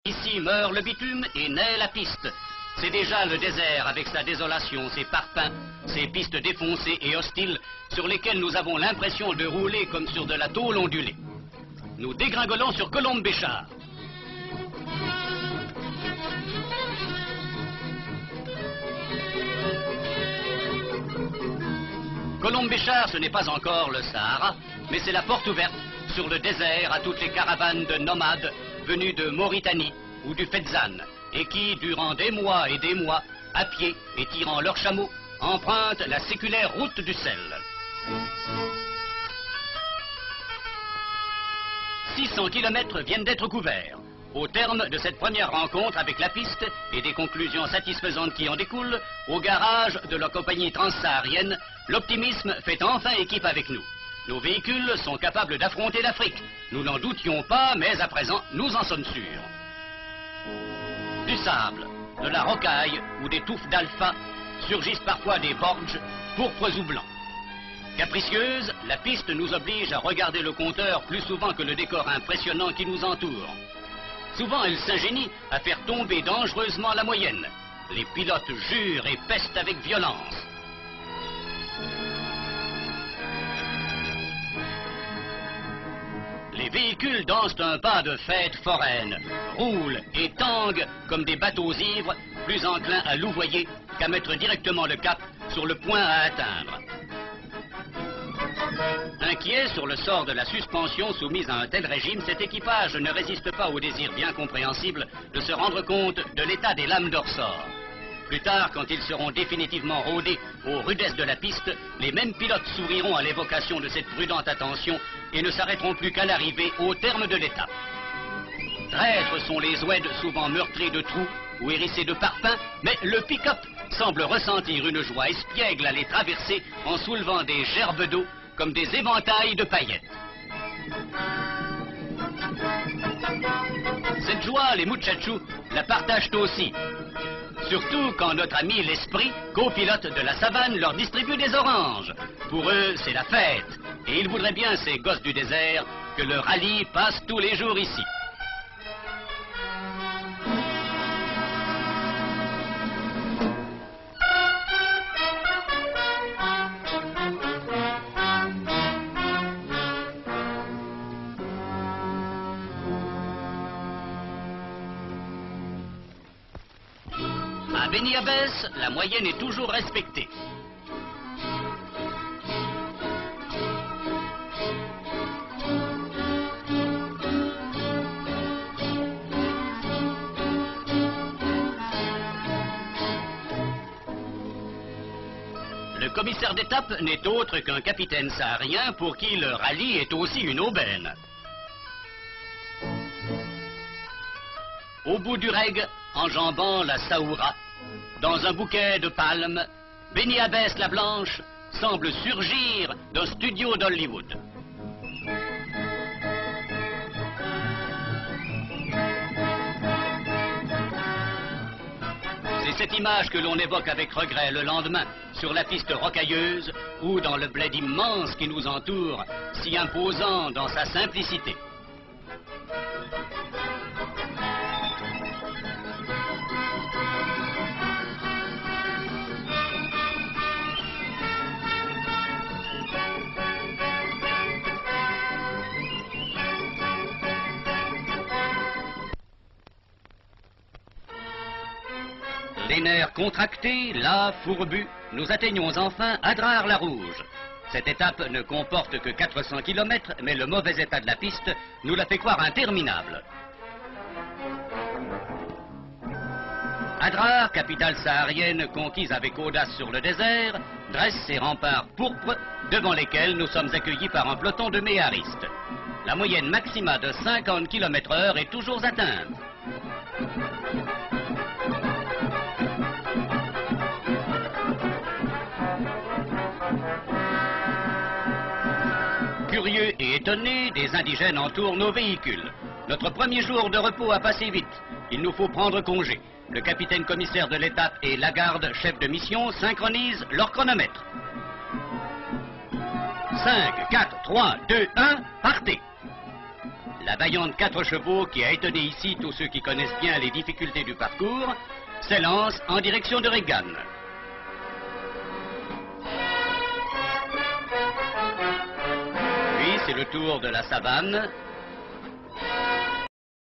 Ici meurt le bitume et naît la piste. C'est déjà le désert avec sa désolation, ses parpaings, ses pistes défoncées et hostiles sur lesquelles nous avons l'impression de rouler comme sur de la tôle ondulée. Nous dégringolons sur Colombe-Béchar. Colombe-Béchar, ce n'est pas encore le Sahara, mais c'est la porte ouverte sur le désert à toutes les caravanes de nomades venus de Mauritanie ou du Fezzan, et qui, durant des mois et des mois, à pied et tirant leurs chameaux, empruntent la séculaire route du sel. 600 kilomètres viennent d'être couverts. Au terme de cette première rencontre avec la piste et des conclusions satisfaisantes qui en découlent, au garage de la compagnie transsaharienne, l'optimisme fait enfin équipe avec nous. Nos véhicules sont capables d'affronter l'Afrique. Nous n'en doutions pas, mais à présent, nous en sommes sûrs. Du sable, de la rocaille ou des touffes d'alpha surgissent parfois des borges pourpres ou blancs. Capricieuse, la piste nous oblige à regarder le compteur plus souvent que le décor impressionnant qui nous entoure. Souvent, elle s'ingénie à faire tomber dangereusement la moyenne. Les pilotes jurent et pestent avec violence. Les véhicules dansent un pas de fête foraine, roulent et tanguent comme des bateaux ivres, plus enclins à louvoyer qu'à mettre directement le cap sur le point à atteindre. Inquiet sur le sort de la suspension soumise à un tel régime, cet équipage ne résiste pas au désir bien compréhensible de se rendre compte de l'état des lames de ressort. Plus tard, quand ils seront définitivement rodés aux rudesses de la piste, les mêmes pilotes souriront à l'évocation de cette prudente attention et ne s'arrêteront plus qu'à l'arrivée au terme de l'étape. Traîtres sont les oueds souvent meurtris de trous ou hérissés de parpaings, mais le pick-up semble ressentir une joie espiègle à les traverser en soulevant des gerbes d'eau comme des éventails de paillettes. Cette joie, les muchachos la partagent aussi. Surtout quand notre ami l'Esprit, copilote de la savane, leur distribue des oranges. Pour eux, c'est la fête. Et ils voudraient bien, ces gosses du désert, que le rallye passe tous les jours ici. À Beni Abbès, la moyenne est toujours respectée. Le commissaire d'étape n'est autre qu'un capitaine saharien pour qui le rallye est aussi une aubaine. Au bout du reg, enjambant la Saoura, dans un bouquet de palmes, Beni Abbès la Blanche semble surgir d'un studio d'Hollywood. C'est cette image que l'on évoque avec regret le lendemain, sur la piste rocailleuse ou dans le bled immense qui nous entoure, si imposant dans sa simplicité. Les nerfs contractés, là, fourbus, nous atteignons enfin Adrar-la-Rouge. Cette étape ne comporte que 400 km, mais le mauvais état de la piste nous la fait croire interminable. Adrar, capitale saharienne conquise avec audace sur le désert, dresse ses remparts pourpres devant lesquels nous sommes accueillis par un peloton de méharistes. La moyenne maximale de 50 km/h est toujours atteinte. Curieux et étonnés, des indigènes entourent nos véhicules. Notre premier jour de repos a passé vite. Il nous faut prendre congé. Le capitaine commissaire de l'étape et Lagarde, chef de mission, synchronisent leur chronomètre. 5, 4, 3, 2, 1, partez. La vaillante 4 chevaux, qui a étonné ici tous ceux qui connaissent bien les difficultés du parcours, s'élance en direction de Regan. Puis c'est le tour de la savane,